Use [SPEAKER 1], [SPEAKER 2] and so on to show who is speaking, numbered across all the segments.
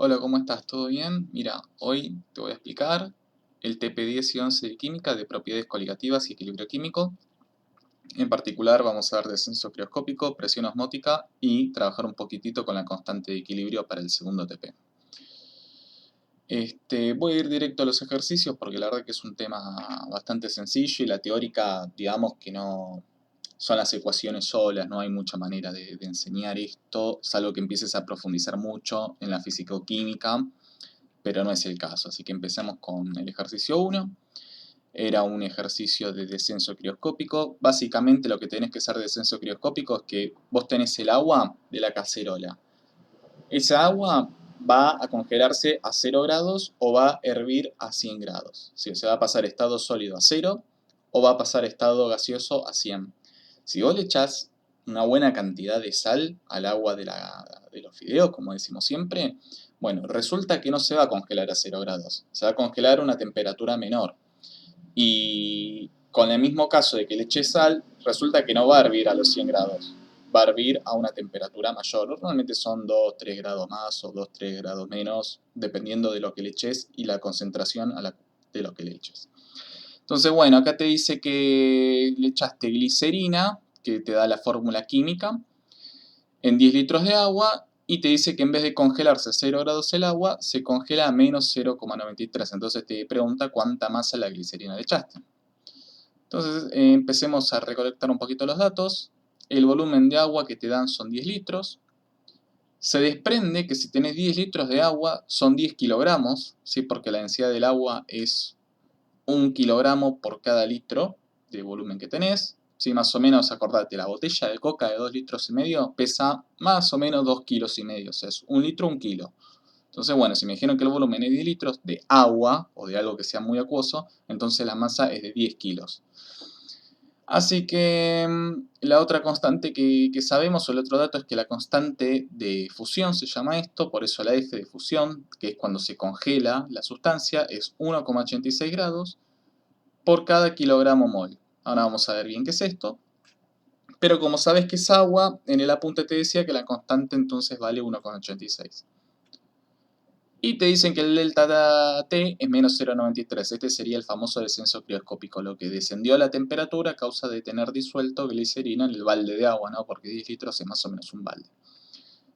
[SPEAKER 1] Hola, ¿cómo estás? ¿Todo bien? Mira, hoy te voy a explicar el TP10 y 11 de química de propiedades coligativas y equilibrio químico. En particular vamos a ver descenso crioscópico, presión osmótica y trabajar un poquitito con la constante de equilibrio para el segundo TP. Voy a ir directo a los ejercicios porque la verdad que es un tema bastante sencillo y la teórica, digamos que no son las ecuaciones solas, no hay mucha manera de enseñar esto, salvo que empieces a profundizar mucho en la físico-química, pero no es el caso. Así que empezamos con el ejercicio 1. Era un ejercicio de descenso crioscópico. Básicamente lo que tenés que hacer de descenso crioscópico es que vos tenés el agua de la cacerola. Esa agua va a congelarse a 0 grados o va a hervir a 100 grados. ¿Sí? O sea, va a pasar estado sólido a 0 o va a pasar estado gaseoso a 100. Si vos le echás una buena cantidad de sal al agua de los fideos, como decimos siempre, bueno, resulta que no se va a congelar a 0 grados, se va a congelar a una temperatura menor. Y con el mismo caso de que le eches sal, resulta que no va a hervir a los 100 grados, va a hervir a una temperatura mayor. Normalmente son 2-3 grados más o 2-3 grados menos, dependiendo de lo que le eches y la concentración de lo que le eches. Entonces, bueno, acá te dice que le echaste glicerina, que te da la fórmula química, en 10 litros de agua, y te dice que en vez de congelarse a 0 grados el agua, se congela a menos 0,93. Entonces te pregunta cuánta masa de la glicerina le echaste. Entonces empecemos a recolectar un poquito los datos. El volumen de agua que te dan son 10 litros. Se desprende que si tenés 10 litros de agua son 10 kilogramos, ¿sí? Porque la densidad del agua es 1 kilogramo por cada litro de volumen que tenés. ¿Sí? Más o menos, acordate, la botella de coca de 2 litros y medio pesa más o menos 2 kilos y medio. O sea, es 1 litro, 1 kilo. Entonces, bueno, si me dijeron que el volumen es 10 litros de agua o de algo que sea muy acuoso, entonces la masa es de 10 kilos. Así que la otra constante que sabemos, o el otro dato, es que la constante de fusión se llama esto, por eso la F de fusión, que es cuando se congela la sustancia, es 1,86 grados por cada kilogramo mol. Ahora vamos a ver bien qué es esto. Pero como sabes que es agua, en el apunte te decía que la constante entonces vale 1,86. Y te dicen que el delta T es menos 0,93. Este sería el famoso descenso crioscópico, lo que descendió la temperatura a causa de tener disuelto glicerina en el balde de agua, ¿no? Porque 10 litros es más o menos un balde.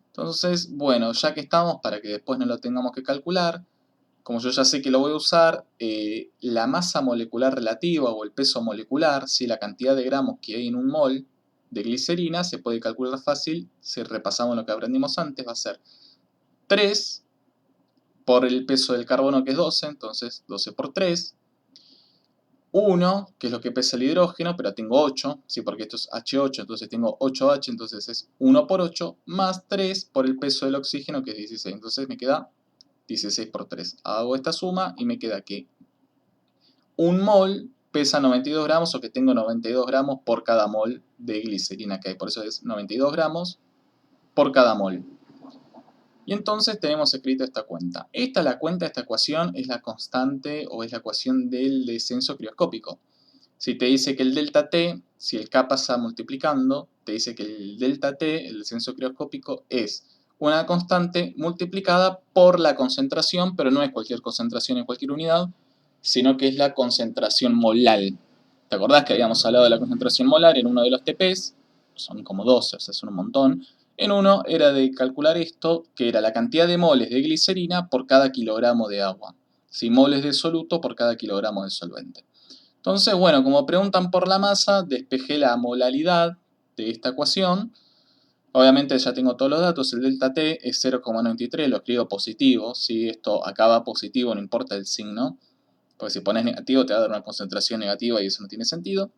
[SPEAKER 1] Entonces, bueno, ya que estamos, para que después no lo tengamos que calcular, como yo ya sé que lo voy a usar, la masa molecular relativa o el peso molecular, ¿sí? La cantidad de gramos que hay en un mol de glicerina, se puede calcular fácil, si repasamos lo que aprendimos antes, va a ser 3 por el peso del carbono, que es 12, entonces 12 por 3, 1, que es lo que pesa el hidrógeno, pero tengo 8, ¿sí? Porque esto es H8, entonces tengo 8H, entonces es 1 por 8, más 3 por el peso del oxígeno, que es 16, entonces me queda 16 por 3. Hago esta suma y me queda que un mol pesa 92 gramos, o que tengo 92 gramos por cada mol de glicerina que hay, por eso es 92 gramos por cada mol. Y entonces tenemos escrita esta cuenta. La cuenta de esta ecuación es la constante o es la ecuación del descenso crioscópico. Si te dice que el delta T, si el K pasa multiplicando, te dice que el delta T, el descenso crioscópico, es una constante multiplicada por la concentración, pero no es cualquier concentración en cualquier unidad, sino que es la concentración molal. ¿Te acordás que habíamos hablado de la concentración molar en uno de los TPs? Son como 12, o sea, son un montón. En uno era de calcular esto, que era la cantidad de moles de glicerina por cada kilogramo de agua. ¿Sí? Moles de soluto por cada kilogramo de solvente. Entonces, bueno, como preguntan por la masa, despejé la molaridad de esta ecuación. Obviamente ya tengo todos los datos, el delta T es 0,93, lo escribo positivo, ¿sí? Esto acaba positivo, no importa el signo, porque si pones negativo te va a dar una concentración negativa y eso no tiene sentido.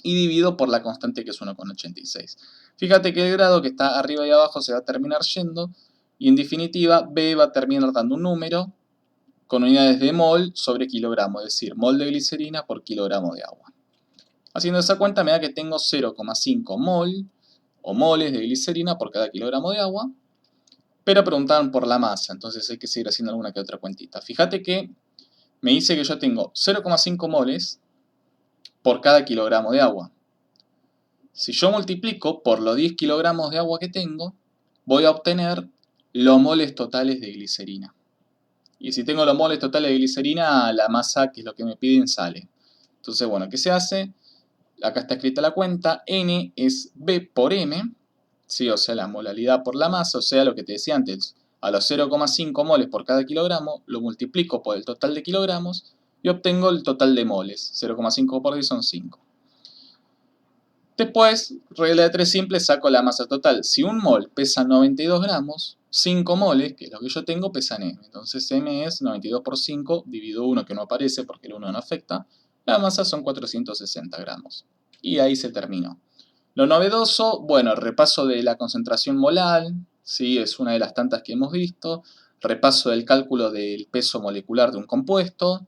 [SPEAKER 1] Y divido por la constante, que es 1,86. Fíjate que el grado que está arriba y abajo se va a terminar yendo, y en definitiva B va a terminar dando un número con unidades de mol sobre kilogramo, es decir, mol de glicerina por kilogramo de agua. Haciendo esa cuenta me da que tengo 0,5 mol o moles de glicerina por cada kilogramo de agua, pero preguntaban por la masa, entonces hay que seguir haciendo alguna que otra cuentita. Fíjate que me dice que yo tengo 0,5 moles por cada kilogramo de agua. Si yo multiplico por los 10 kilogramos de agua que tengo, voy a obtener los moles totales de glicerina. Y si tengo los moles totales de glicerina, la masa, que es lo que me piden, sale. Entonces, bueno, ¿qué se hace? Acá está escrita la cuenta, N es B por M, ¿sí? O sea, la molalidad por la masa, o sea, lo que te decía antes, a los 0,5 moles por cada kilogramo, lo multiplico por el total de kilogramos y obtengo el total de moles. 0,5 por 10 son 5. Después, regla de 3 simple, saco la masa total. Si un mol pesa 92 gramos, 5 moles, que es lo que yo tengo, pesan M. Entonces M es 92 por 5, divido 1 que no aparece porque el 1 no afecta. La masa son 460 gramos. Y ahí se terminó. Lo novedoso, bueno, el repaso de la concentración molar, ¿sí? Es una de las tantas que hemos visto. Repaso del cálculo del peso molecular de un compuesto.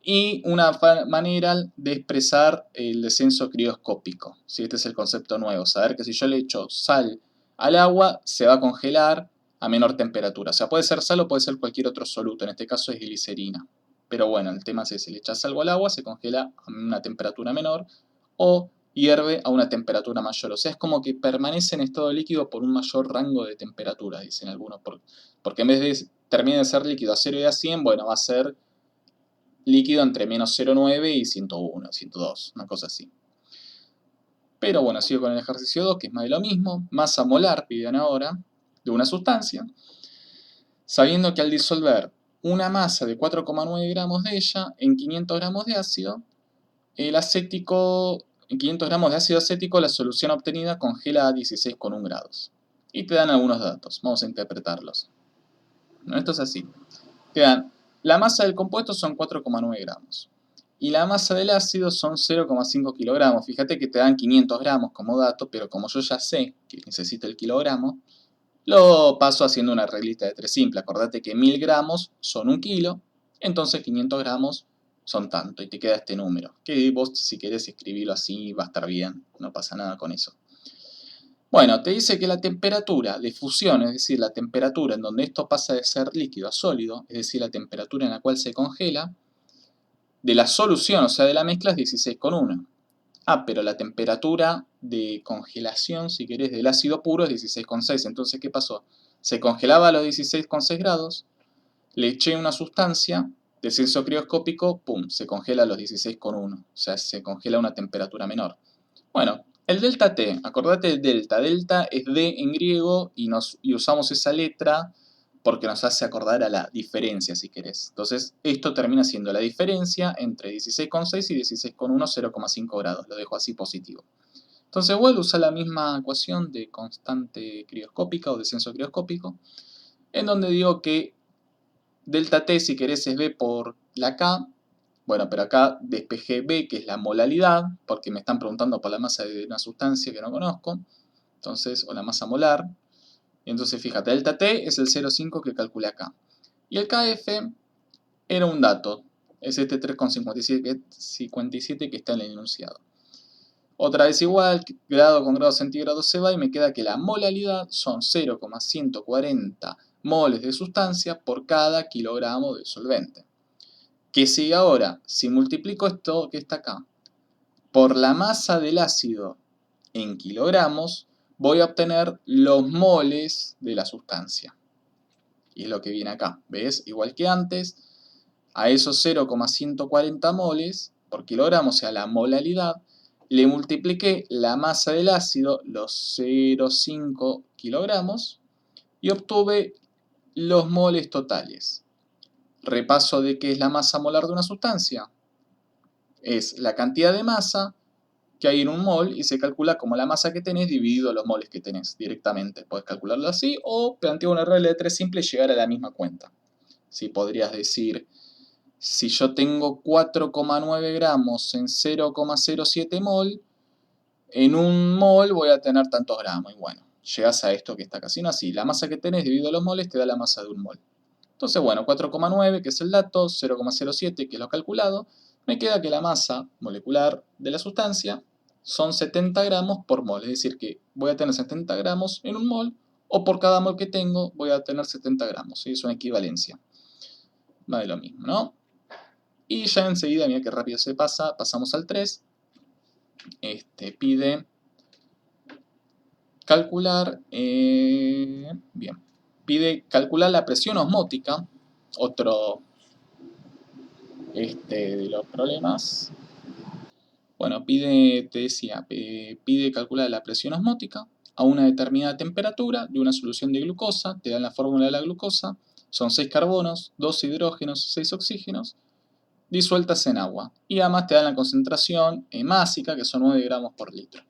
[SPEAKER 1] Y una manera de expresar el descenso crioscópico. ¿Sí? Este es el concepto nuevo. Saber que si yo le echo sal al agua, se va a congelar a menor temperatura. O sea, puede ser sal o puede ser cualquier otro soluto. En este caso es glicerina. Pero bueno, el tema es ese. Le echas algo al agua, se congela a una temperatura menor o hierve a una temperatura mayor. O sea, es como que permanece en estado líquido por un mayor rango de temperatura, dicen algunos. Porque en vez de termine de ser líquido a 0 y a 100, bueno, va a ser líquido entre menos 0,9 y 101, 102, una cosa así. Pero bueno, sigo con el ejercicio 2, que es más de lo mismo. Masa molar, piden ahora, de una sustancia, sabiendo que al disolver una masa de 4,9 gramos de ella en 500 gramos de ácido, el acético, en 500 gramos de ácido acético, la solución obtenida congela a 16,1 grados. Y te dan algunos datos, vamos a interpretarlos. Bueno, esto es así. Te dan, la masa del compuesto son 4,9 gramos. Y la masa del ácido son 0,5 kilogramos. Fíjate que te dan 500 gramos como dato, pero como yo ya sé que necesito el kilogramo, lo paso haciendo una reglita de 3 simple. Acordate que 1000 gramos son 1 kilo, entonces 500 gramos son tanto, y te queda este número. Que vos, si querés escribirlo así, va a estar bien, no pasa nada con eso. Bueno, te dice que la temperatura de fusión, es decir, la temperatura en donde esto pasa de ser líquido a sólido, es decir, la temperatura en la cual se congela, de la solución, o sea, de la mezcla, es 16,1. Ah, pero la temperatura de congelación, si querés, del ácido puro es 16,6. Entonces, ¿qué pasó? Se congelaba a los 16,6 grados, le eché una sustancia, descenso crioscópico, pum, se congela a los 16,1. O sea, se congela a una temperatura menor. Bueno, el delta T, acordate del delta. Delta es D en griego y usamos esa letra porque nos hace acordar a la diferencia, si querés. Entonces, esto termina siendo la diferencia entre 16,6 y 16,1, 0,5 grados. Lo dejo así positivo. Entonces, vuelvo a usar la misma ecuación de constante crioscópica o descenso crioscópico, en donde digo que delta T, si querés, es B por la K. Bueno, pero acá despejé B, que es la molalidad, porque me están preguntando por la masa de una sustancia que no conozco. Entonces, o la masa molar. Y entonces, fíjate, delta T es el 0,5 que calculé acá. Y el KF era un dato. Es este 3,57 que está en el enunciado. Otra vez igual, grado con grado centígrado se va y me queda que la molalidad son 0,140 moles de sustancia por cada kilogramo de solvente. ¿Qué sigue ahora? Si multiplico esto que está acá por la masa del ácido en kilogramos, voy a obtener los moles de la sustancia. Y es lo que viene acá. ¿Ves? Igual que antes, a esos 0,140 moles por kilogramo, o sea, la molalidad, le multipliqué la masa del ácido, los 0,5 kilogramos, y obtuve los moles totales. Repaso de qué es la masa molar de una sustancia. Es la cantidad de masa que hay en un mol y se calcula como la masa que tenés dividido los moles que tenés directamente. Podés calcularlo así o plantear una regla de 3 simple y llegar a la misma cuenta. Si podrías decir, si yo tengo 4,9 gramos en 0,07 mol, en un mol voy a tener tantos gramos. Y bueno, llegás a esto que está casi no así. La masa que tenés dividido los moles te da la masa de un mol. Entonces, bueno, 4,9, que es el dato, 0,07, que es lo calculado, me queda que la masa molecular de la sustancia son 70 gramos por mol. Es decir, que voy a tener 70 gramos en un mol, o por cada mol que tengo voy a tener 70 gramos. ¿Sí? Es una equivalencia. Va de lo mismo, ¿no? Y ya enseguida, mira qué rápido se pasa, pasamos al 3. Pide calcular, bien. pide calcular la presión osmótica, otro de los problemas. Bueno, te decía, pide calcular la presión osmótica a una determinada temperatura de una solución de glucosa, te dan la fórmula de la glucosa, son 6 carbonos, 2 hidrógenos, 6 oxígenos, disueltas en agua. Y además te dan la concentración másica, que son 9 gramos por litro.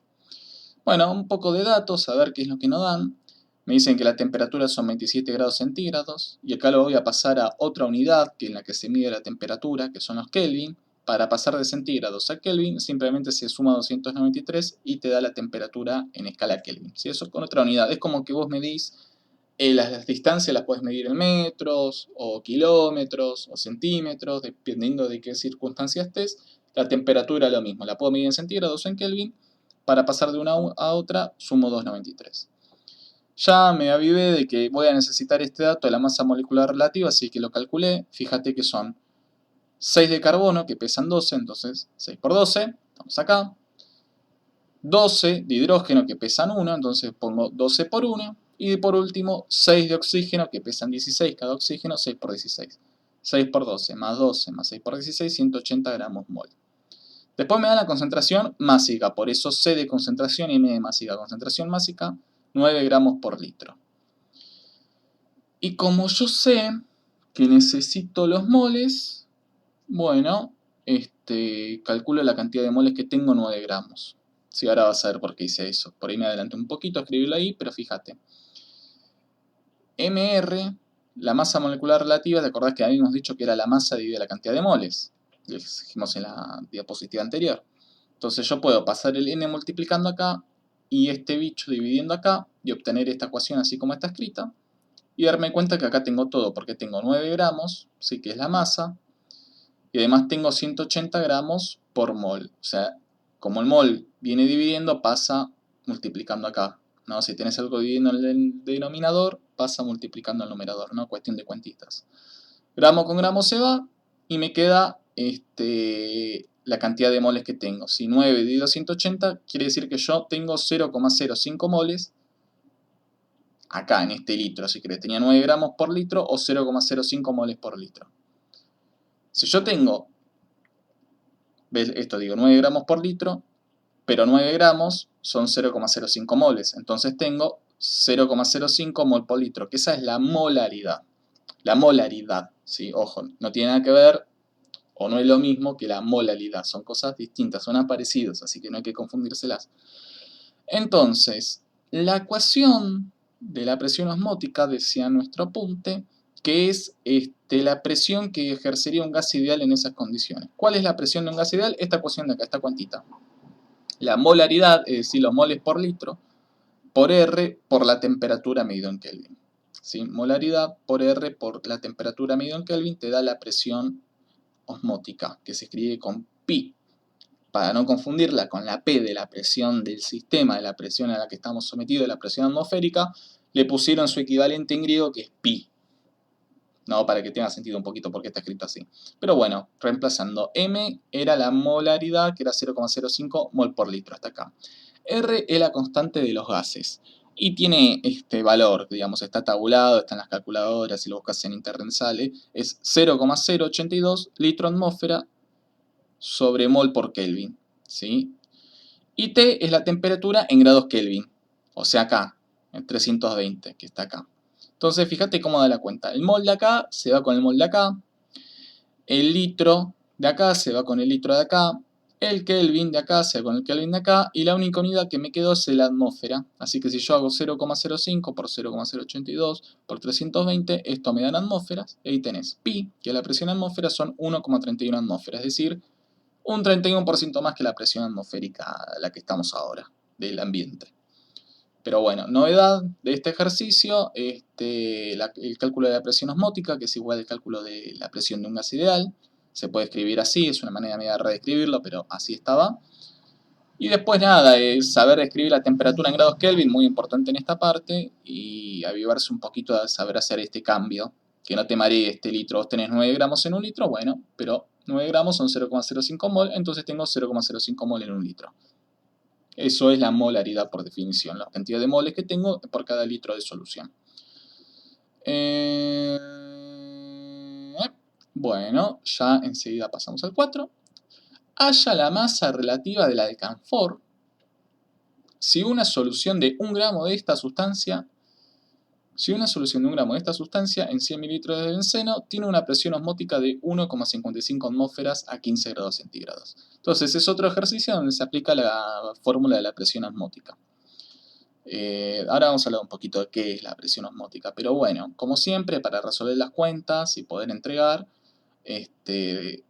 [SPEAKER 1] Bueno, un poco de datos, a ver qué es lo que nos dan. Me dicen que la temperatura son 27 grados centígrados, y acá lo voy a pasar a otra unidad que en la que se mide la temperatura, que son los Kelvin. Para pasar de centígrados a Kelvin, simplemente se suma 293 y te da la temperatura en escala Kelvin. ¿Sí? Eso con otra unidad. Es como que vos medís, las distancias las puedes medir en metros, o kilómetros, o centímetros, dependiendo de qué circunstancia estés. La temperatura lo mismo, la puedo medir en centígrados o en Kelvin. Para pasar de una a otra, sumo 293. Ya me avivé de que voy a necesitar este dato de la masa molecular relativa, así que lo calculé. Fíjate que son 6 de carbono, que pesan 12, entonces 6 por 12, estamos acá. 12 de hidrógeno, que pesan 1, entonces pongo 12 por 1. Y por último, 6 de oxígeno, que pesan 16 cada oxígeno, 6 por 16. 6 por 12 más 12 más 6 por 16, 180 gramos mol. Después me da la concentración másica, por eso C de concentración y M de másica. Concentración másica, 9 gramos por litro. Y como yo sé que necesito los moles, bueno, calculo la cantidad de moles que tengo, 9 gramos. Sí, ahora vas a ver por qué hice eso. Por ahí me adelanté un poquito a escribirlo ahí, pero fíjate. MR, la masa molecular relativa, ¿te acordás que habíamos dicho que era la masa dividida la cantidad de moles? Lo dijimos en la diapositiva anterior. Entonces yo puedo pasar el n multiplicando acá y este bicho dividiendo acá y obtener esta ecuación así como está escrita y darme cuenta que acá tengo todo porque tengo 9 gramos, sí que es la masa, y además tengo 180 gramos por mol. O sea, como el mol viene dividiendo, pasa multiplicando acá, ¿no? Si tienes algo dividiendo en el denominador, pasa multiplicando el numerador, ¿no? Cuestión de cuentistas. Gramo con gramo se va y me queda la cantidad de moles que tengo. Si 9 dividido 180 quiere decir que yo tengo 0,05 moles acá en este litro, si querés. Tenía 9 gramos por litro o 0,05 moles por litro. Si yo tengo, ¿ves? Esto digo 9 gramos por litro, pero 9 gramos son 0,05 moles. Entonces tengo 0,05 mol por litro, que esa es la molaridad. La molaridad, ¿sí? Ojo, no tiene nada que ver o no es lo mismo que la molaridad. Son cosas distintas, son parecidos, así que no hay que confundírselas. Entonces, la ecuación de la presión osmótica, decía nuestro apunte, que es la presión que ejercería un gas ideal en esas condiciones. ¿Cuál es la presión de un gas ideal? Esta ecuación de acá, esta cuantita. La molaridad, es decir, los moles por litro, por R por la temperatura medida en Kelvin. ¿Sí? Molaridad por R por la temperatura medida en Kelvin te da la presión osmótica, que se escribe con pi. Para no confundirla con la P de la presión del sistema, de la presión a la que estamos sometidos, de la presión atmosférica, le pusieron su equivalente en griego, que es pi. No, para que tenga sentido un poquito porque está escrito así. Pero bueno, reemplazando, M era la molaridad, que era 0,05 mol por litro, hasta acá. R es la constante de los gases. Y tiene este valor, digamos, está tabulado, está en las calculadoras, si lo buscas en internet sale, es 0,082 litro atmósfera sobre mol por Kelvin, ¿sí? Y T es la temperatura en grados Kelvin, o sea acá, en 320, que está acá. Entonces, fíjate cómo da la cuenta. El mol de acá se va con el mol de acá, el litro de acá se va con el litro de acá, el Kelvin de acá se va con el Kelvin de acá, y la única unidad que me quedó es la atmósfera. Así que si yo hago 0,05 por 0,082 por 320, esto me dan atmósferas, y ahí tenés pi, que la presión atmósfera son 1,31 atmósferas, es decir, un 31% más que la presión atmosférica a la que estamos ahora, del ambiente. Pero bueno, novedad de este ejercicio, el cálculo de la presión osmótica, que es igual al cálculo de la presión de un gas ideal. Se puede escribir así, es una manera media de reescribirlo, pero así estaba. Y después nada, saber escribir la temperatura en grados Kelvin, muy importante en esta parte, y avivarse un poquito a saber hacer este cambio, que no te maree este litro. Vos tenés 9 gramos en un litro, bueno, pero 9 gramos son 0,05 mol, entonces tengo 0,05 mol en un litro. Eso es la molaridad por definición, la cantidad de moles que tengo por cada litro de solución. Eh, bueno, ya enseguida pasamos al 4. Halla la masa relativa del alcanfor si una solución de 1 gramo de esta sustancia en 100 mililitros de benceno tiene una presión osmótica de 1,55 atmósferas a 15 grados centígrados. Entonces es otro ejercicio donde se aplica la fórmula de la presión osmótica. Ahora vamos a hablar un poquito de qué es la presión osmótica, pero bueno, como siempre, para resolver las cuentas y poder entregar,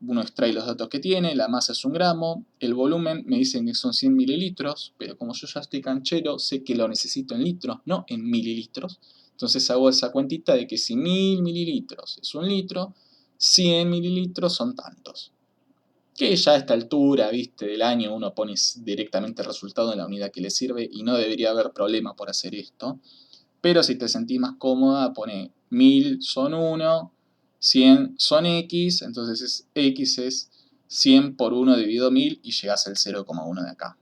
[SPEAKER 1] uno extrae los datos que tiene, la masa es 1 gramo, el volumen me dicen que son 100 mililitros, pero como yo ya estoy canchero, sé que lo necesito en litros, no en mililitros. Entonces hago esa cuentita de que si 1000 mililitros es 1 litro, 100 mililitros son tantos. Que ya a esta altura, viste, del año uno pone directamente el resultado en la unidad que le sirve y no debería haber problema por hacer esto. Pero si te sentís más cómoda, pone 1000 son 1, 100 son X, entonces X es 100 por 1 dividido 1000 y llegás al 0,1 de acá.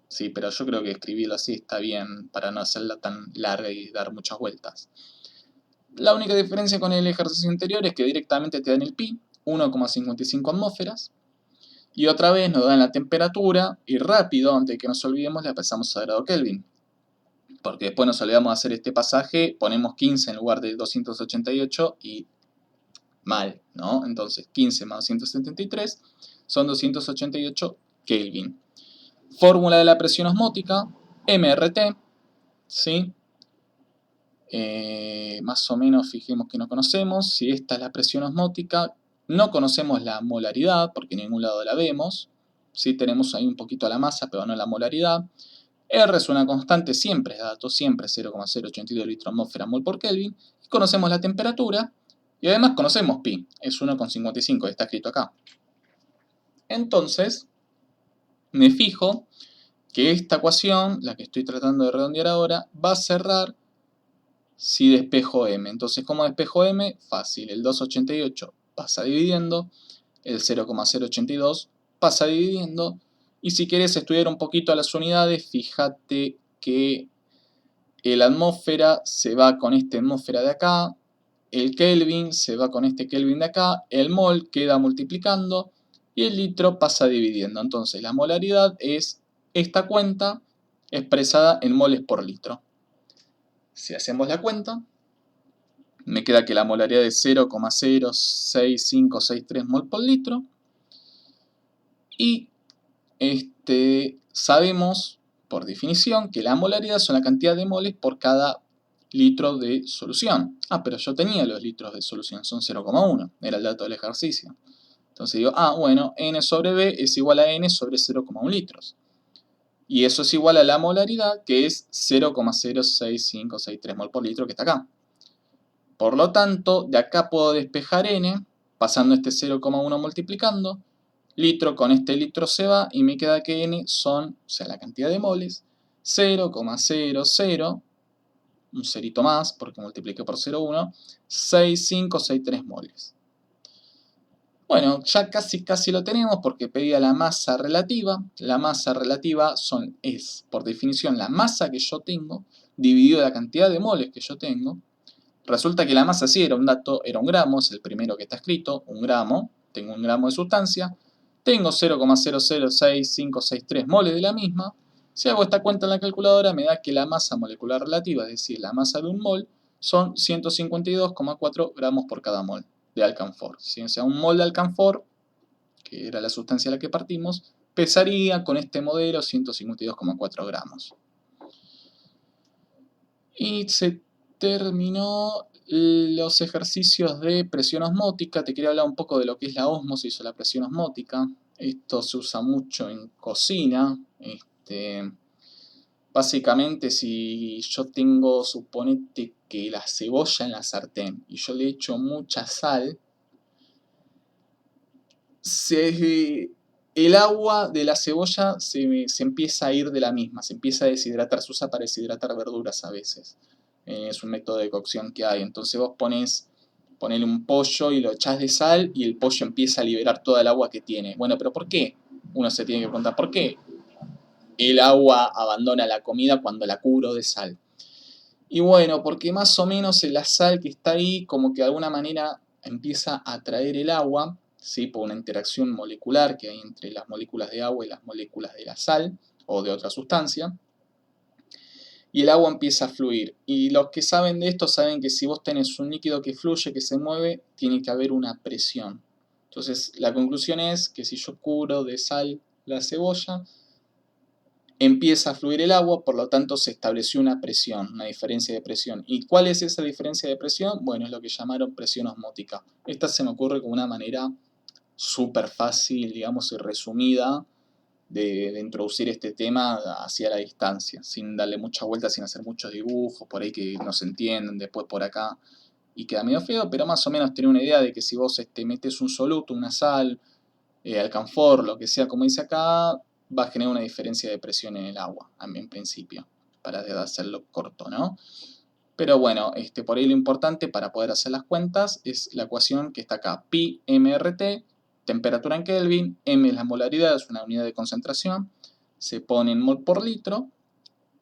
[SPEAKER 1] Sí, pero yo creo que escribirlo así está bien para no hacerla tan larga y dar muchas vueltas. La única diferencia con el ejercicio anterior es que directamente te dan el pi, 1,55 atmósferas. Y otra vez nos dan la temperatura y rápido, antes de que nos olvidemos, le pasamos a grado Kelvin. Porque después nos olvidamos de hacer este pasaje, ponemos 15 en lugar de 288 y mal, ¿no? Entonces 15 más 273 son 288 Kelvin. Fórmula de la presión osmótica, MRT, ¿sí? Más o menos fijemos que no conocemos. Si esta es la presión osmótica, no conocemos la molaridad, porque en ningún lado la vemos. Sí tenemos ahí un poquito la masa, pero no la molaridad. R es una constante, siempre es dato, siempre 0,082 litros atmósfera mol por Kelvin. Y conocemos la temperatura, y además conocemos pi, es 1,55, está escrito acá. Entonces, me fijo que esta ecuación, la que estoy tratando de redondear ahora, va a cerrar si despejo m. Entonces, ¿cómo despejo m? Fácil, el 288 pasa dividiendo, el 0,082 pasa dividiendo, y si quieres estudiar un poquito las unidades, fíjate que la atmósfera se va con esta atmósfera de acá, el Kelvin se va con este Kelvin de acá, el mol queda multiplicando y el litro pasa dividiendo. Entonces la molaridad es esta cuenta expresada en moles por litro. Si hacemos la cuenta, me queda que la molaridad es 0,06563 mol por litro. Y sabemos, por definición, que la molaridad son la cantidad de moles por cada litro de solución. Ah, pero yo tenía los litros de solución, son 0,1, era el dato del ejercicio. Entonces digo, bueno, n sobre b es igual a n sobre 0,1 litros. Y eso es igual a la molaridad, que es 0,06563 mol por litro, que está acá. Por lo tanto, de acá puedo despejar n, pasando este 0,1 multiplicando. Litro con este litro se va y me queda que n son, o sea, la cantidad de moles, 0,00, un cerito más porque multipliqué por 0,1, 6563 moles. Bueno, ya casi lo tenemos porque pedía la masa relativa. La masa relativa es, por definición, la masa que yo tengo dividido la cantidad de moles que yo tengo. Resulta que la masa sí era un dato, era 1 gramo, es el primero que está escrito, 1 gramo, tengo 1 gramo de sustancia, tengo 0,006563 moles de la misma. Si hago esta cuenta en la calculadora me da que la masa molecular relativa, es decir, la masa de un mol, son 152,4 gramos por cada mol de alcanfor. ¿Sí? O sea, un mol de alcanfor, que era la sustancia de la que partimos, pesaría con este modelo 152,4 gramos. Y se terminó los ejercicios de presión osmótica. Te quería hablar un poco de lo que es la ósmosis o la presión osmótica. Esto se usa mucho en cocina. Básicamente, si yo tengo, suponete que la cebolla en la sartén y yo le echo mucha sal, el agua de la cebolla se empieza a ir de la misma, se empieza a deshidratar, se usa para deshidratar verduras a veces. Es un método de cocción que hay. Entonces vos ponele un pollo y lo echás de sal y el pollo empieza a liberar toda el agua que tiene. Bueno, pero ¿por qué? Uno se tiene que preguntar, ¿por qué el agua abandona la comida cuando la cubro de sal? Y bueno, porque más o menos la sal que está ahí como que de alguna manera empieza a atraer el agua, ¿sí? Por una interacción molecular que hay entre las moléculas de agua y las moléculas de la sal o de otra sustancia. Y el agua empieza a fluir. Y los que saben de esto saben que si vos tenés un líquido que fluye, que se mueve, tiene que haber una presión. Entonces la conclusión es que si yo cubro de sal la cebolla, empieza a fluir el agua, por lo tanto se estableció una presión, una diferencia de presión. ¿Y cuál es esa diferencia de presión? Bueno, es lo que llamaron presión osmótica. Esta se me ocurre como una manera súper fácil, digamos, y resumida de introducir este tema hacia la distancia, sin darle mucha vuelta, sin hacer muchos dibujos, por ahí que no se entienden, después por acá, y queda medio feo, pero más o menos tener una idea de que si vos metes un soluto, una sal, alcanfor, lo que sea, como dice acá, va a generar una diferencia de presión en el agua, en principio, para hacerlo corto, ¿no? Pero bueno, por ahí lo importante para poder hacer las cuentas es la ecuación que está acá, pi mRt, temperatura en Kelvin, m es la molaridad, es una unidad de concentración, se pone en mol por litro,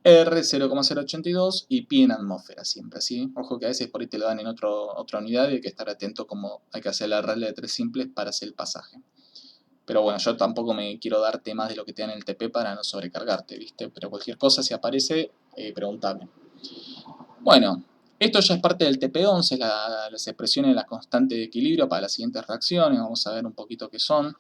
[SPEAKER 1] R 0,082 y pi en atmósfera, siempre así. Ojo que a veces por ahí te lo dan en otra unidad y hay que estar atento como hay que hacer la regla de 3 simples para hacer el pasaje. Pero bueno, yo tampoco me quiero darte más de lo que te dan en el TP para no sobrecargarte, ¿viste? Pero cualquier cosa, si aparece, preguntame. Bueno, esto ya es parte del TP11, las expresiones de la constante de equilibrio para las siguientes reacciones. Vamos a ver un poquito qué son.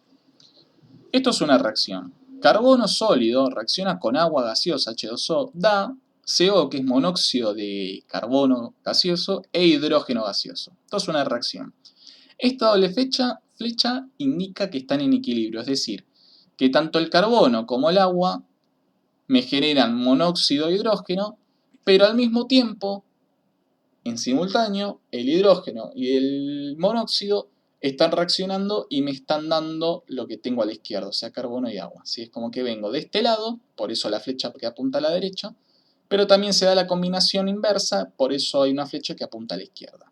[SPEAKER 1] Esto es una reacción. Carbono sólido reacciona con agua gaseosa H2O, da CO, que es monóxido de carbono gaseoso, e hidrógeno gaseoso. Esto es una reacción. Esta doble flecha indica que están en equilibrio, es decir, que tanto el carbono como el agua me generan monóxido e hidrógeno, pero al mismo tiempo, en simultáneo, el hidrógeno y el monóxido están reaccionando y me están dando lo que tengo a la izquierda, o sea, carbono y agua. ¿Sí? Es como que vengo de este lado, por eso la flecha que apunta a la derecha, pero también se da la combinación inversa, por eso hay una flecha que apunta a la izquierda.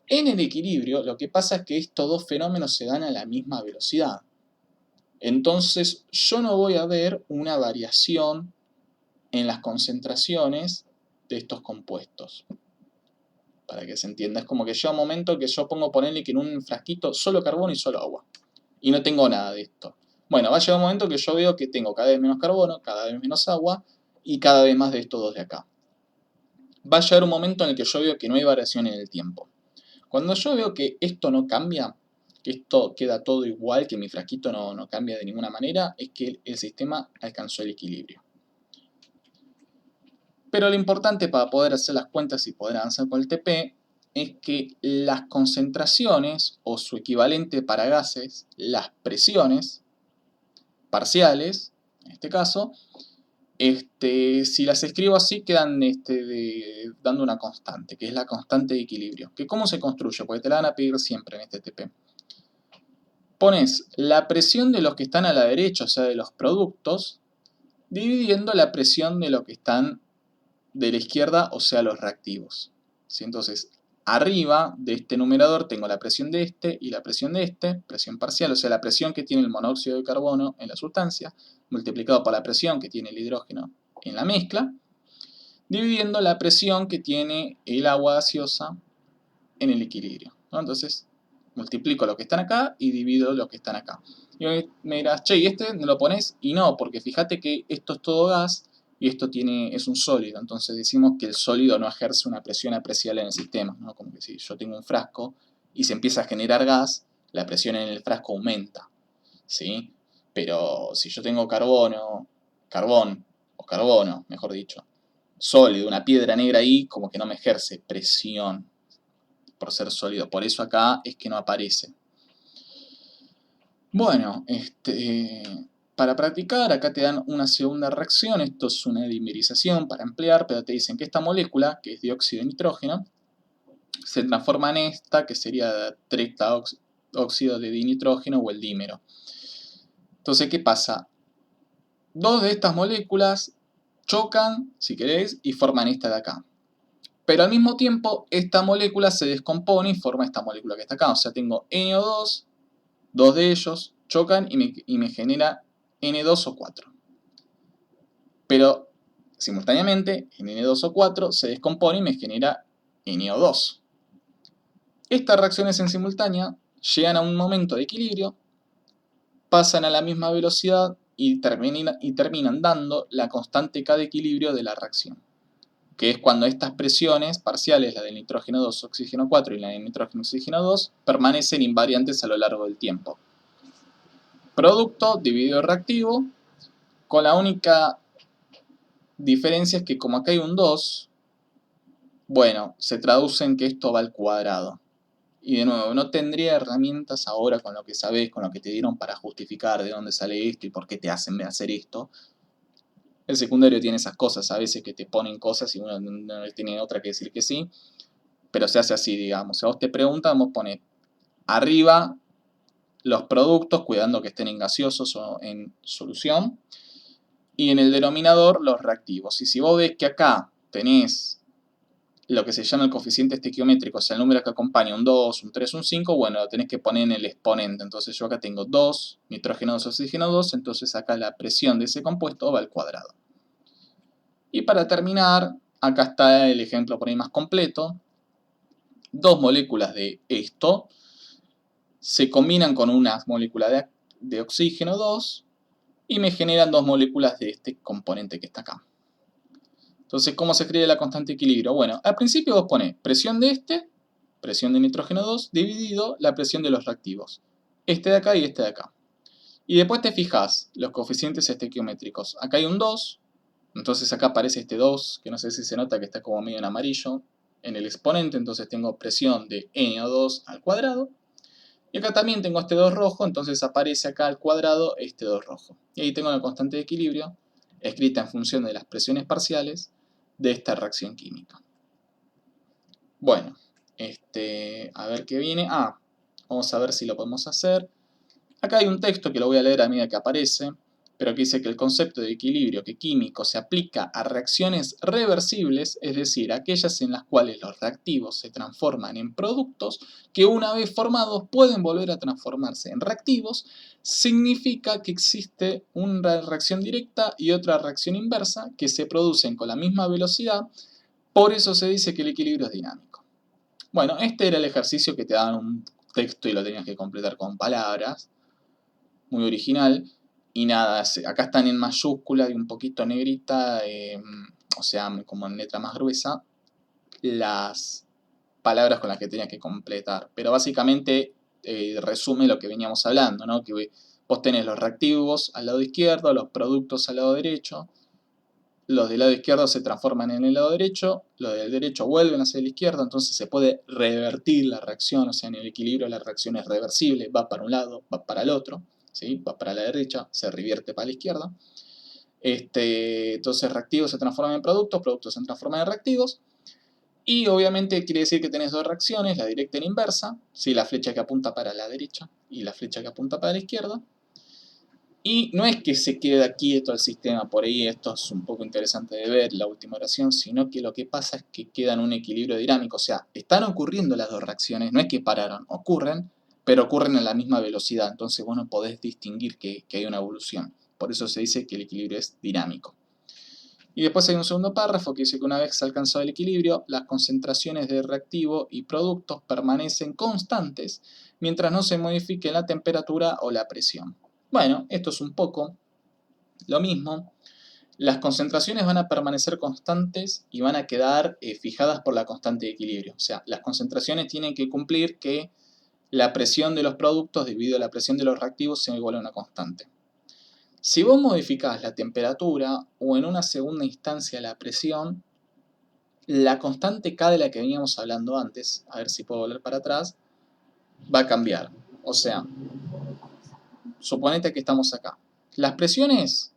[SPEAKER 1] En el equilibrio, lo que pasa es que estos dos fenómenos se dan a la misma velocidad. Entonces, yo no voy a ver una variación en las concentraciones de estos compuestos. Para que se entienda, es como que llega un momento que yo pongo, ponerle que en un frasquito solo carbono y solo agua. Y no tengo nada de esto. Bueno, va a llegar un momento que yo veo que tengo cada vez menos carbono, cada vez menos agua y cada vez más de estos dos de acá. Va a llegar un momento en el que yo veo que no hay variación en el tiempo. Cuando yo veo que esto no cambia, que esto queda todo igual, que mi frasquito no cambia de ninguna manera, es que el sistema alcanzó el equilibrio. Pero lo importante para poder hacer las cuentas y poder avanzar con el TP es que las concentraciones o su equivalente para gases, las presiones parciales, en este caso, si las escribo así quedan dando una constante, que es la constante de equilibrio. ¿Que cómo se construye? Porque te la van a pedir siempre en este TP. Pones la presión de los que están a la derecha, o sea, de los productos, dividiendo la presión de los que están de la izquierda, o sea, los reactivos. ¿Sí? Entonces, arriba de este numerador tengo la presión de este y la presión de este, presión parcial, o sea, la presión que tiene el monóxido de carbono en la sustancia, multiplicado por la presión que tiene el hidrógeno en la mezcla, dividiendo la presión que tiene el agua gaseosa en el equilibrio, ¿no? Entonces, multiplico lo que están acá y divido lo que están acá. Y me dirás, che, ¿y este me lo pones? Y no, porque fíjate que esto es todo gas y esto es un sólido. Entonces decimos que el sólido no ejerce una presión apreciable en el sistema, ¿no? Como que si yo tengo un frasco y se empieza a generar gas, la presión en el frasco aumenta, ¿sí? Pero si yo tengo carbono, mejor dicho, sólido, una piedra negra ahí, como que no me ejerce presión por ser sólido. Por eso acá es que no aparece. Bueno, para practicar, acá te dan una segunda reacción. Esto es una dimerización para emplear, pero te dicen que esta molécula, que es dióxido de nitrógeno, se transforma en esta, que sería óxido de dinitrógeno o el dímero. Entonces, ¿qué pasa? Dos de estas moléculas chocan, si queréis, y forman esta de acá. Pero al mismo tiempo, esta molécula se descompone y forma esta molécula que está acá. O sea, tengo NO2, dos de ellos chocan y me genera N2O4. Pero simultáneamente en N2O4 se descompone y me genera NO2. Estas reacciones en simultánea llegan a un momento de equilibrio, pasan a la misma velocidad y terminan dando la constante K de equilibrio de la reacción, que es cuando estas presiones parciales, la del nitrógeno 2, oxígeno 4 y la del nitrógeno oxígeno 2, permanecen invariantes a lo largo del tiempo. Producto dividido reactivo, con la única diferencia es que como acá hay un 2, bueno, se traduce en que esto va al cuadrado. Y de nuevo, no tendría herramientas ahora con lo que sabés, con lo que te dieron para justificar de dónde sale esto y por qué te hacen hacer esto. El secundario tiene esas cosas, a veces que te ponen cosas y uno no tiene otra que decir que sí, pero se hace así, digamos. Si a vos te preguntan, vos pones arriba los productos, cuidando que estén en gaseosos o en solución, y en el denominador los reactivos. Y si vos ves que acá tenés lo que se llama el coeficiente estequiométrico, o sea, el número que acompaña, un 2, un 3, un 5, bueno, lo tenés que poner en el exponente. Entonces yo acá tengo 2, nitrógeno 2, oxígeno 2, entonces acá la presión de ese compuesto va al cuadrado. Y para terminar, acá está el ejemplo por ahí más completo. Dos moléculas de esto se combinan con una molécula de oxígeno 2 y me generan dos moléculas de este componente que está acá. Entonces, ¿cómo se escribe la constante de equilibrio? Bueno, al principio vos ponés presión de este, presión de nitrógeno 2, dividido la presión de los reactivos. Este de acá y este de acá. Y después te fijas los coeficientes estequiométricos. Acá hay un 2, entonces acá aparece este 2, que no sé si se nota que está como medio en amarillo, en el exponente, entonces tengo presión de NO2 al cuadrado. Y acá también tengo este 2 rojo, entonces aparece acá al cuadrado este 2 rojo. Y ahí tengo la constante de equilibrio, escrita en función de las presiones parciales de esta reacción química. Bueno, a ver qué viene. Vamos a ver si lo podemos hacer. Acá hay un texto que lo voy a leer a medida que aparece, pero que dice que el concepto de equilibrio químico se aplica a reacciones reversibles, es decir, aquellas en las cuales los reactivos se transforman en productos que una vez formados pueden volver a transformarse en reactivos. Significa que existe una reacción directa y otra reacción inversa que se producen con la misma velocidad, por eso se dice que el equilibrio es dinámico. Bueno, este era el ejercicio que te daban un texto y lo tenías que completar con palabras. Muy original. Y nada, acá están en mayúscula y un poquito negrita, o sea, como en letra más gruesa, las palabras con las que tenías que completar. Pero básicamente resume lo que veníamos hablando, ¿no? Que vos tenés los reactivos al lado izquierdo, los productos al lado derecho. Los del lado izquierdo se transforman en el lado derecho, los del derecho vuelven hacia el izquierdo, entonces se puede revertir la reacción, o sea, en el equilibrio la reacción es reversible, va para un lado, va para el otro, ¿sí? Va para la derecha, se revierte para la izquierda. Entonces reactivos se transforman en productos, productos se transforman en reactivos, y obviamente quiere decir que tenés dos reacciones, la directa y la inversa, ¿sí? La flecha que apunta para la derecha y la flecha que apunta para la izquierda. Y no es que se quede quieto el sistema, por ahí esto es un poco interesante de ver, la última oración, sino que lo que pasa es que queda en un equilibrio dinámico, o sea, están ocurriendo las dos reacciones, no es que pararon, ocurren, pero ocurren a la misma velocidad, entonces vos no podés distinguir que hay una evolución. Por eso se dice que el equilibrio es dinámico. Y después hay un segundo párrafo que dice que una vez que se ha alcanzado el equilibrio, las concentraciones de reactivo y productos permanecen constantes mientras no se modifique la temperatura o la presión. Bueno, esto es un poco lo mismo. Las concentraciones van a permanecer constantes y van a quedar fijadas por la constante de equilibrio. O sea, las concentraciones tienen que cumplir que la presión de los productos dividido la presión de los reactivos sea igual a una constante. Si vos modificás la temperatura o en una segunda instancia la presión, la constante K de la que veníamos hablando antes, a ver si puedo volver para atrás, va a cambiar. O sea, suponete que estamos acá. Las presiones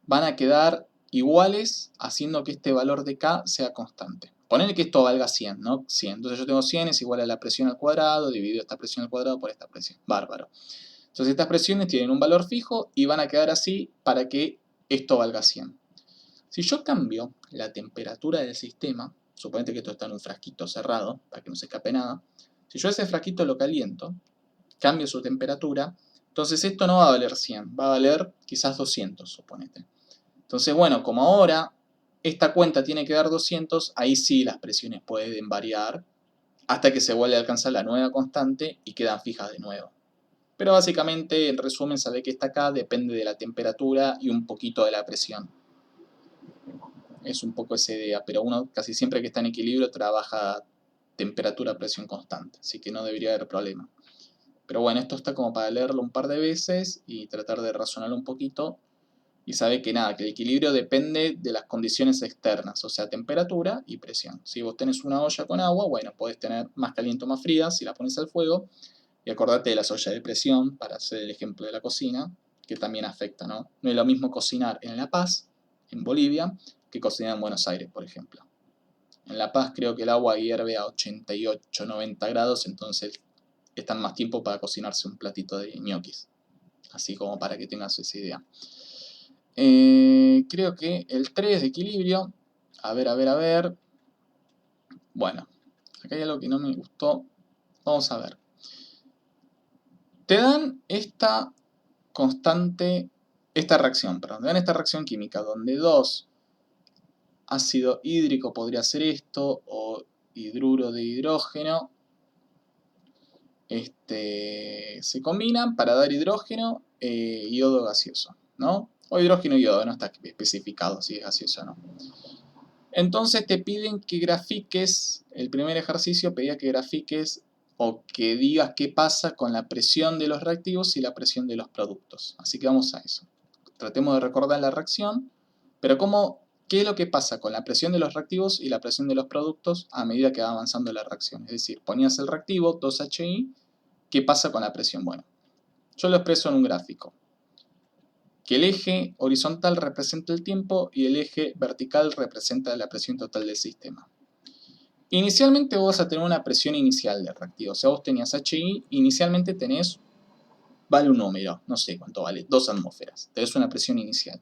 [SPEAKER 1] van a quedar iguales haciendo que este valor de K sea constante. Ponele que esto valga 100, ¿no? 100. Entonces yo tengo 100 es igual a la presión al cuadrado, dividido esta presión al cuadrado por esta presión. Bárbaro. Entonces estas presiones tienen un valor fijo y van a quedar así para que esto valga 100. Si yo cambio la temperatura del sistema, suponete que esto está en un frasquito cerrado, para que no se escape nada. Si yo ese frasquito lo caliento, cambio su temperatura, entonces esto no va a valer 100, va a valer quizás 200, suponete. Entonces, bueno, como ahora esta cuenta tiene que dar 200, ahí sí las presiones pueden variar hasta que se vuelve a alcanzar la nueva constante y quedan fijas de nuevo. Pero básicamente, en resumen, sabe que esta acá depende de la temperatura y un poquito de la presión. Es un poco esa idea, pero uno casi siempre que está en equilibrio trabaja temperatura-presión constante, así que no debería haber problema. Pero bueno, esto está como para leerlo un par de veces y tratar de razonarlo un poquito. Y sabe que nada, que el equilibrio depende de las condiciones externas, o sea, temperatura y presión. Si vos tenés una olla con agua, bueno, podés tener más caliente o más fría si la pones al fuego. Y acordate de las ollas de presión, para hacer el ejemplo de la cocina, que también afecta, ¿no? No es lo mismo cocinar en La Paz, en Bolivia, que cocinar en Buenos Aires, por ejemplo. En La Paz creo que el agua hierve a 88, 90 grados, entonces están más tiempo para cocinarse un platito de ñoquis. Así como para que tengas esa idea. Creo que el 3 de equilibrio. A ver. Bueno, acá hay algo que no me gustó. Vamos a ver. Te dan esta constante, te dan esta reacción química donde 2 ácido hídrico podría ser esto, o hidruro de hidrógeno, se combinan para dar hidrógeno y yodo gaseoso, ¿no? O hidrógeno y yodo, no está especificado si es gaseoso o no. Entonces te piden que grafiques, el primer ejercicio pedía que grafiques o que digas qué pasa con la presión de los reactivos y la presión de los productos. Así que vamos a eso. Tratemos de recordar la reacción, pero ¿qué es lo que pasa con la presión de los reactivos y la presión de los productos a medida que va avanzando la reacción? Es decir, ponías el reactivo, 2HI, ¿qué pasa con la presión? Bueno, yo lo expreso en un gráfico. Que el eje horizontal representa el tiempo y el eje vertical representa la presión total del sistema. Inicialmente vos vas a tener una presión inicial del reactivo. O sea, vos tenías HI, inicialmente vale un número, no sé cuánto vale, 2 atmósferas. Tenés una presión inicial.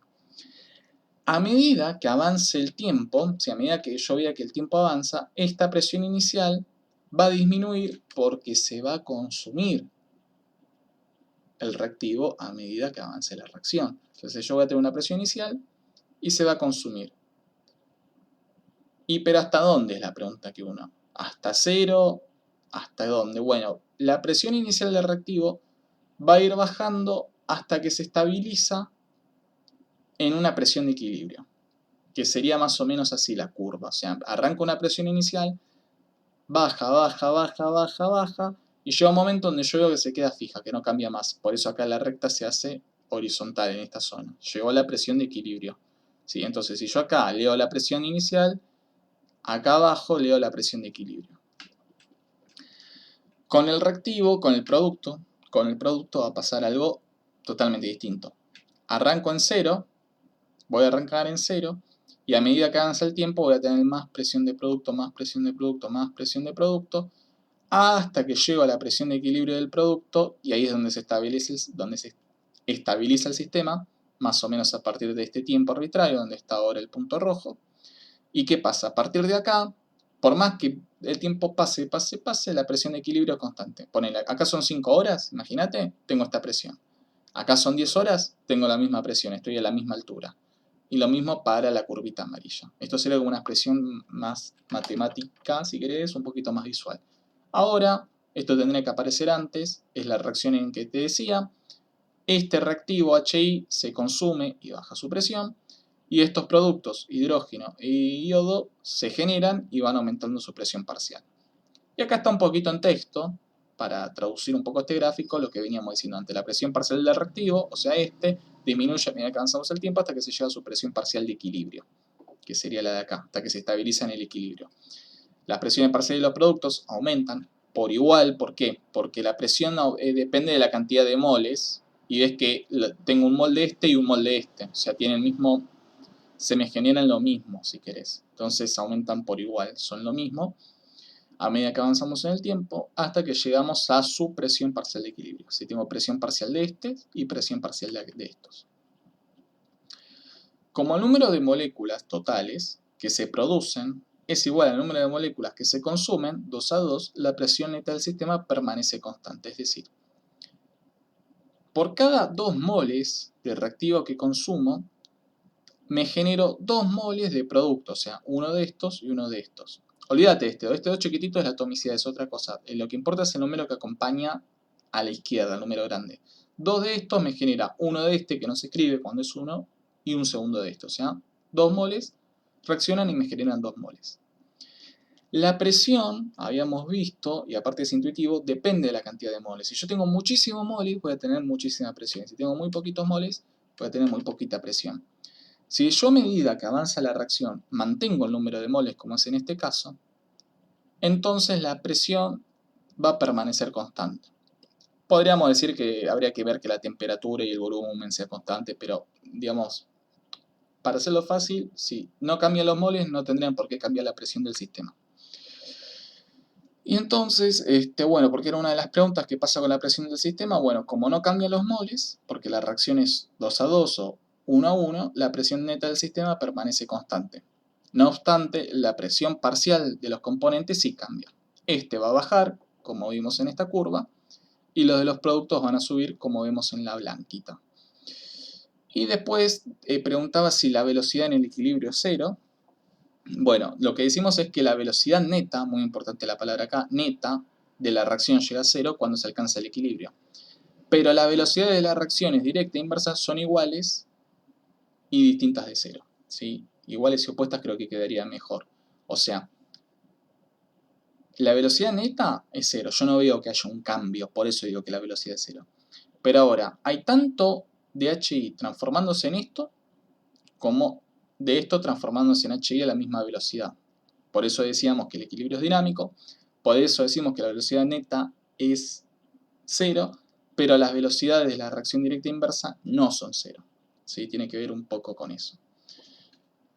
[SPEAKER 1] A medida que avance el tiempo, o sea, a medida que yo vea que el tiempo avanza, esta presión inicial va a disminuir porque se va a consumir el reactivo a medida que avance la reacción. Entonces yo voy a tener una presión inicial y se va a consumir. Pero ¿hasta dónde es la pregunta que uno? ¿Hasta cero? ¿Hasta dónde? Bueno, la presión inicial del reactivo va a ir bajando hasta que se estabiliza en una presión de equilibrio, que sería más o menos así la curva. O sea, arranca una presión inicial, baja, y llega un momento donde yo veo que se queda fija, que no cambia más. Por eso acá la recta se hace horizontal en esta zona. Llegó a la presión de equilibrio. ¿Sí? Entonces, si yo acá leo la presión inicial, acá abajo leo la presión de equilibrio. Con el reactivo, con el producto va a pasar algo totalmente distinto. Arranco en cero, voy a arrancar en cero, y a medida que avanza el tiempo voy a tener más presión de producto, más presión de producto, más presión de producto, hasta que llego a la presión de equilibrio del producto, y ahí es donde se estabiliza el sistema, más o menos a partir de este tiempo arbitrario, donde está ahora el punto rojo. ¿Y qué pasa? A partir de acá, por más que el tiempo pase, la presión de equilibrio es constante. Ponele, acá son 5 horas, imagínate, tengo esta presión. Acá son 10 horas, tengo la misma presión, estoy a la misma altura. Y lo mismo para la curvita amarilla. Esto sería como una expresión más matemática, si querés, un poquito más visual. Ahora, esto tendría que aparecer antes, es la reacción en que te decía. Este reactivo HI se consume y baja su presión. Y estos productos, hidrógeno y yodo, se generan y van aumentando su presión parcial. Y acá está un poquito en texto, para traducir un poco este gráfico, lo que veníamos diciendo antes. La presión parcial del reactivo, o sea disminuye a medida que avanzamos el tiempo hasta que se llega a su presión parcial de equilibrio, que sería la de acá, hasta que se estabiliza en el equilibrio. Las presiones parciales de los productos aumentan por igual. ¿Por qué? Porque la presión depende de la cantidad de moles, y ves que tengo un mol de este y un mol de este. O sea, tienen el mismo, se me generan lo mismo, si querés. Entonces aumentan por igual, son lo mismo a medida que avanzamos en el tiempo, hasta que llegamos a su presión parcial de equilibrio. Si tengo presión parcial de y presión parcial de estos. Como el número de moléculas totales que se producen es igual al número de moléculas que se consumen, 2 a 2, la presión neta del sistema permanece constante. Es decir, por cada 2 moles de reactivo que consumo, me genero 2 moles de producto, o sea, uno de estos y uno de estos. Olvídate de este 2 chiquitito es la atomicidad, es otra cosa. Lo que importa es el número que acompaña a la izquierda, el número grande. 2 de estos me genera uno de este, que no se escribe cuando es 1, y un segundo de esto, o sea, 2 moles reaccionan y me generan 2 moles. La presión, habíamos visto, y aparte es intuitivo, depende de la cantidad de moles. Si yo tengo muchísimos moles, voy a tener muchísima presión. Si tengo muy poquitos moles, voy a tener muy poquita presión. Si yo a medida que avanza la reacción mantengo el número de moles, como es en este caso, entonces la presión va a permanecer constante. Podríamos decir que habría que ver que la temperatura y el volumen sean constantes, pero digamos, para hacerlo fácil, si no cambian los moles, no tendrían por qué cambiar la presión del sistema. Y entonces, bueno, porque era una de las preguntas, ¿qué pasa con la presión del sistema? Bueno, como no cambian los moles, porque la reacción es 2 a 2 o 1 a 1, la presión neta del sistema permanece constante. No obstante, la presión parcial de los componentes sí cambia. Este va a bajar, como vimos en esta curva, y los de los productos van a subir, como vemos en la blanquita. Y después preguntaba si la velocidad en el equilibrio es cero. Bueno, lo que decimos es que la velocidad neta, muy importante la palabra acá, neta, de la reacción llega a cero cuando se alcanza el equilibrio. Pero las velocidades de las reacciones directa e inversa son iguales y distintas de cero, ¿sí? Iguales y opuestas creo que quedaría mejor. O sea, la velocidad neta es cero. Yo no veo que haya un cambio, por eso digo que la velocidad es cero. Pero ahora, hay tanto de HI transformándose en esto, como de esto transformándose en HI a la misma velocidad. Por eso decíamos que el equilibrio es dinámico, por eso decimos que la velocidad neta es cero, pero las velocidades de la reacción directa e inversa no son cero. ¿Sí? Tiene que ver un poco con eso.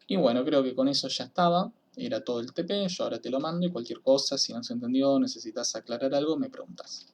[SPEAKER 1] Y bueno, creo que con eso ya estaba. Era todo el TP, yo ahora te lo mando y cualquier cosa, si no se entendió, necesitas aclarar algo, me preguntas.